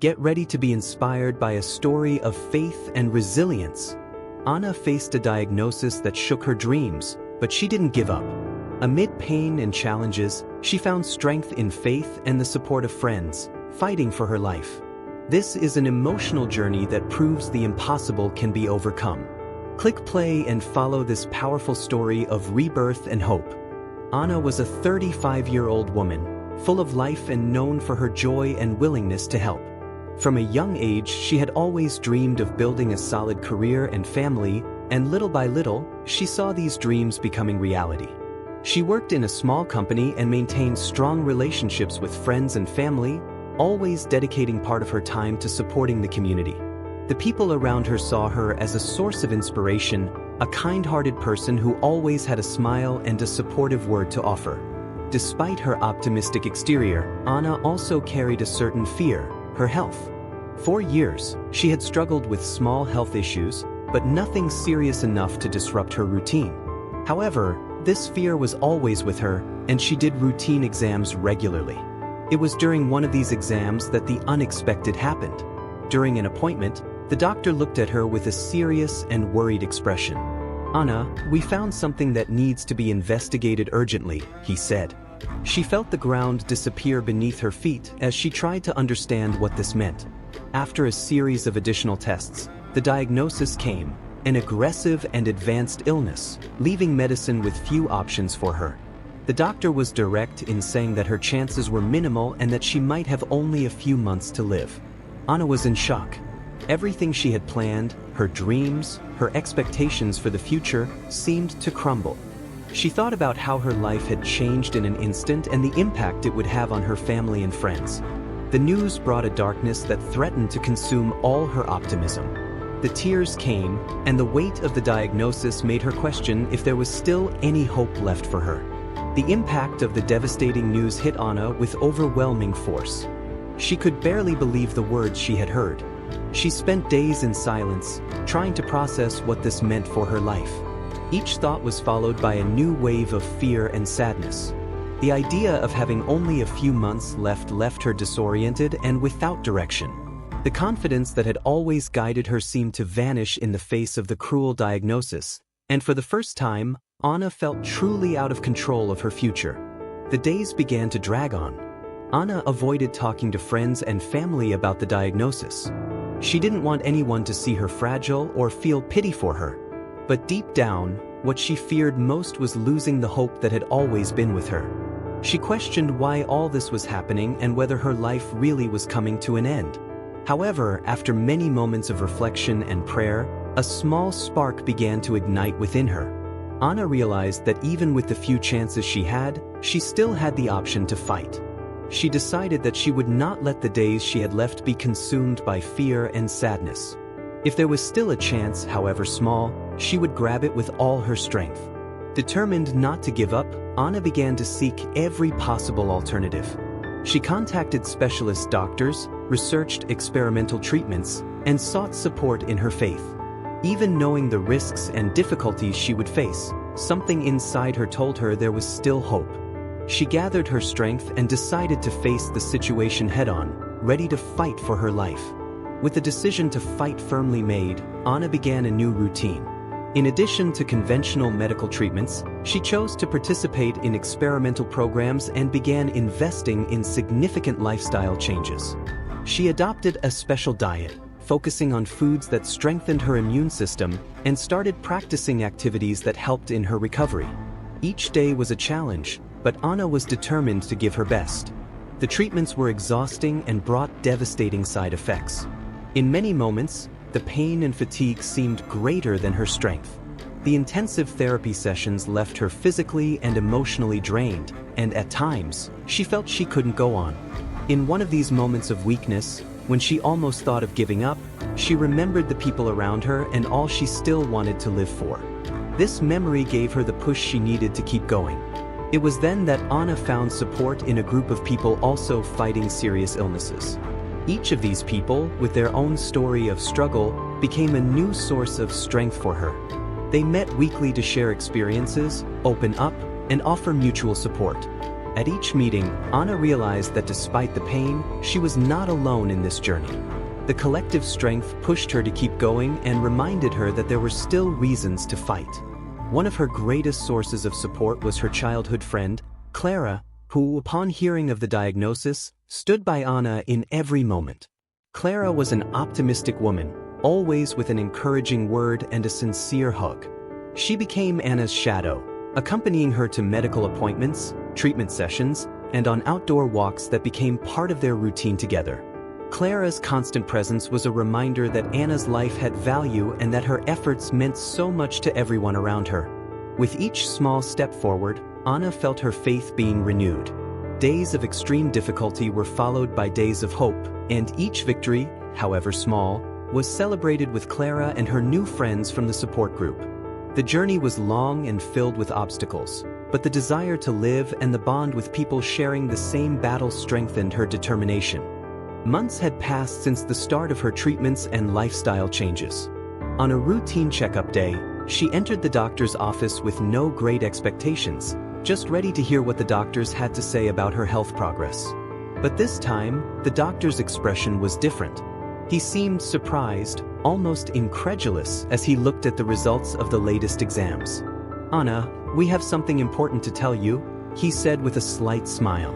Get ready to be inspired by a story of faith and resilience. Anna faced a diagnosis that shook her dreams, but she didn't give up. Amid pain and challenges, she found strength in faith and the support of friends, fighting for her life. This is an emotional journey that proves the impossible can be overcome. Click play and follow this powerful story of rebirth and hope. Anna was a 35-year-old woman, full of life and known for her joy and willingness to help. From a young age, she had always dreamed of building a solid career and family, and little by little, she saw these dreams becoming reality. She worked in a small company and maintained strong relationships with friends and family, always dedicating part of her time to supporting the community. The people around her saw her as a source of inspiration, a kind-hearted person who always had a smile and a supportive word to offer. Despite her optimistic exterior, Anna also carried a certain fear: her health. For years, she had struggled with small health issues, but nothing serious enough to disrupt her routine. However, this fear was always with her, and she did routine exams regularly. It was during one of these exams that the unexpected happened. During an appointment, the doctor looked at her with a serious and worried expression. "Anna, we found something that needs to be investigated urgently," he said. She felt the ground disappear beneath her feet as she tried to understand what this meant. After a series of additional tests, the diagnosis came: an aggressive and advanced illness, leaving medicine with few options for her. The doctor was direct in saying that her chances were minimal and that she might have only a few months to live. Anna was in shock. Everything she had planned, her dreams, her expectations for the future, seemed to crumble. She thought about how her life had changed in an instant and the impact it would have on her family and friends. The news brought a darkness that threatened to consume all her optimism. The tears came, and the weight of the diagnosis made her question if there was still any hope left for her. The impact of the devastating news hit Anna with overwhelming force. She could barely believe the words she had heard. She spent days in silence, trying to process what this meant for her life. Each thought was followed by a new wave of fear and sadness. The idea of having only a few months left her disoriented and without direction. The confidence that had always guided her seemed to vanish in the face of the cruel diagnosis, and for the first time, Anna felt truly out of control of her future. The days began to drag on. Anna avoided talking to friends and family about the diagnosis. She didn't want anyone to see her fragile or feel pity for her. But deep down, what she feared most was losing the hope that had always been with her. She questioned why all this was happening and whether her life really was coming to an end. However, after many moments of reflection and prayer, a small spark began to ignite within her. Anna realized that even with the few chances she had, she still had the option to fight. She decided that she would not let the days she had left be consumed by fear and sadness. If there was still a chance, however small, she would grab it with all her strength. Determined not to give up, Anna began to seek every possible alternative. She contacted specialist doctors, researched experimental treatments, and sought support in her faith. Even knowing the risks and difficulties she would face, something inside her told her there was still hope. She gathered her strength and decided to face the situation head-on, ready to fight for her life. With the decision to fight firmly made, Anna began a new routine. In addition to conventional medical treatments, she chose to participate in experimental programs and began investing in significant lifestyle changes. She adopted a special diet, focusing on foods that strengthened her immune system, and started practicing activities that helped in her recovery. Each day was a challenge, but Anna was determined to give her best. The treatments were exhausting and brought devastating side effects. In many moments, the pain and fatigue seemed greater than her strength. The intensive therapy sessions left her physically and emotionally drained, and at times, she felt she couldn't go on. In one of these moments of weakness, when she almost thought of giving up, she remembered the people around her and all she still wanted to live for. This memory gave her the push she needed to keep going. It was then that Anna found support in a group of people also fighting serious illnesses. Each of these people, with their own story of struggle, became a new source of strength for her. They met weekly to share experiences, open up, and offer mutual support. At each meeting, Anna realized that despite the pain, she was not alone in this journey. The collective strength pushed her to keep going and reminded her that there were still reasons to fight. One of her greatest sources of support was her childhood friend, Clara, who, upon hearing of the diagnosis, stood by Anna in every moment. Clara was an optimistic woman, always with an encouraging word and a sincere hug. She became Anna's shadow, accompanying her to medical appointments, treatment sessions, and on outdoor walks that became part of their routine together. Clara's constant presence was a reminder that Anna's life had value and that her efforts meant so much to everyone around her. With each small step forward, Anna felt her faith being renewed. Days of extreme difficulty were followed by days of hope, and each victory, however small, was celebrated with Clara and her new friends from the support group. The journey was long and filled with obstacles, but the desire to live and the bond with people sharing the same battle strengthened her determination. Months had passed since the start of her treatments and lifestyle changes. On a routine checkup day, she entered the doctor's office with no great expectations, just ready to hear what the doctors had to say about her health progress. But this time, the doctor's expression was different. He seemed surprised, almost incredulous, as he looked at the results of the latest exams. "Anna, we have something important to tell you," he said with a slight smile.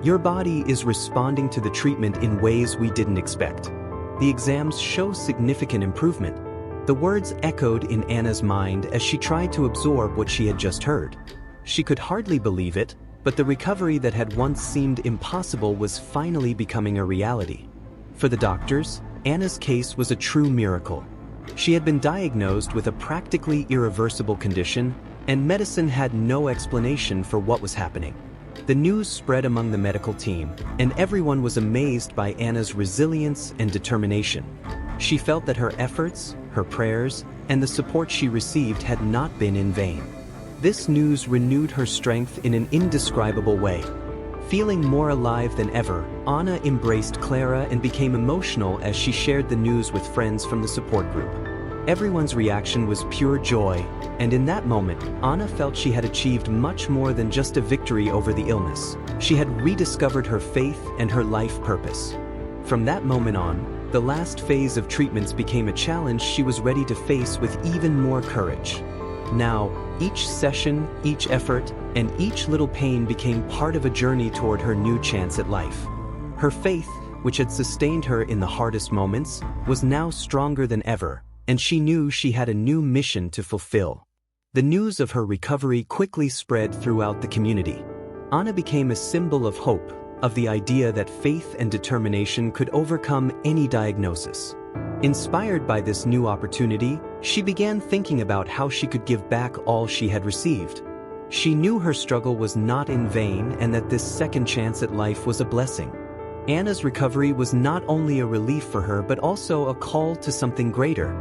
"Your body is responding to the treatment in ways we didn't expect. The exams show significant improvement." The words echoed in Anna's mind as she tried to absorb what she had just heard. She could hardly believe it, but the recovery that had once seemed impossible was finally becoming a reality. For the doctors, Anna's case was a true miracle. She had been diagnosed with a practically irreversible condition, and medicine had no explanation for what was happening. The news spread among the medical team, and everyone was amazed by Anna's resilience and determination. She felt that her efforts, her prayers, and the support she received had not been in vain. This news renewed her strength in an indescribable way. Feeling more alive than ever, Anna embraced Clara and became emotional as she shared the news with friends from the support group. Everyone's reaction was pure joy, and in that moment, Anna felt she had achieved much more than just a victory over the illness. She had rediscovered her faith and her life purpose. From that moment on, the last phase of treatments became a challenge she was ready to face with even more courage. Now, each session, each effort, and each little pain became part of a journey toward her new chance at life. Her faith, which had sustained her in the hardest moments, was now stronger than ever, and she knew she had a new mission to fulfill. The news of her recovery quickly spread throughout the community. Anna became a symbol of hope, of the idea that faith and determination could overcome any diagnosis. Inspired by this new opportunity, she began thinking about how she could give back all she had received. She knew her struggle was not in vain and that this second chance at life was a blessing. Anna's recovery was not only a relief for her but also a call to something greater.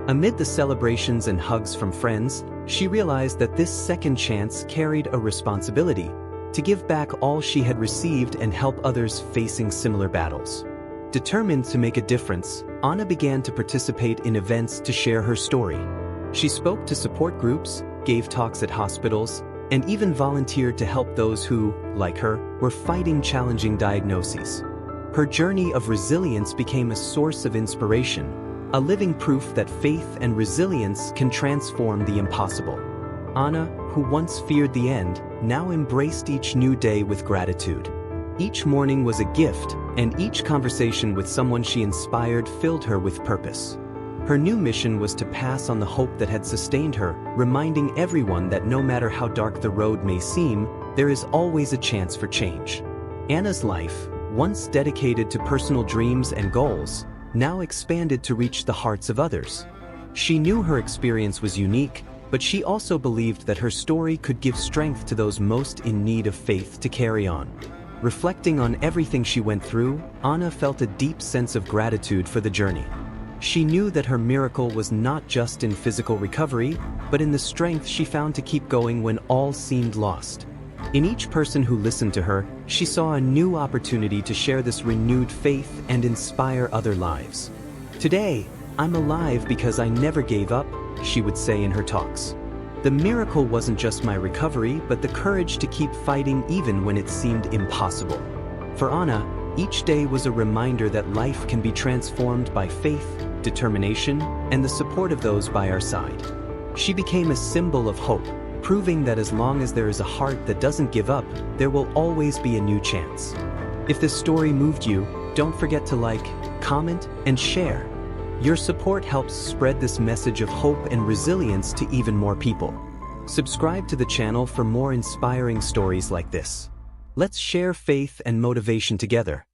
Amid the celebrations and hugs from friends, she realized that this second chance carried a responsibility to give back all she had received and help others facing similar battles. Determined to make a difference, Anna began to participate in events to share her story. She spoke to support groups, gave talks at hospitals, and even volunteered to help those who, like her, were fighting challenging diagnoses. Her journey of resilience became a source of inspiration, a living proof that faith and resilience can transform the impossible. Anna, who once feared the end, now embraced each new day with gratitude. Each morning was a gift, and each conversation with someone she inspired filled her with purpose. Her new mission was to pass on the hope that had sustained her, reminding everyone that no matter how dark the road may seem, there is always a chance for change. Anna's life, once dedicated to personal dreams and goals, now expanded to reach the hearts of others. She knew her experience was unique, but she also believed that her story could give strength to those most in need of faith to carry on. Reflecting on everything she went through, Anna felt a deep sense of gratitude for the journey. She knew that her miracle was not just in physical recovery, but in the strength she found to keep going when all seemed lost. In each person who listened to her, she saw a new opportunity to share this renewed faith and inspire other lives. "Today, I'm alive because I never gave up," she would say in her talks. The miracle wasn't just my recovery, but the courage to keep fighting even when it seemed impossible. For Anna, each day was a reminder that life can be transformed by faith, determination, and the support of those by our side. She became a symbol of hope, proving that as long as there is a heart that doesn't give up, there will always be a new chance. If this story moved you, don't forget to like, comment, and share. Your support helps spread this message of hope and resilience to even more people. Subscribe to the channel for more inspiring stories like this. Let's share faith and motivation together.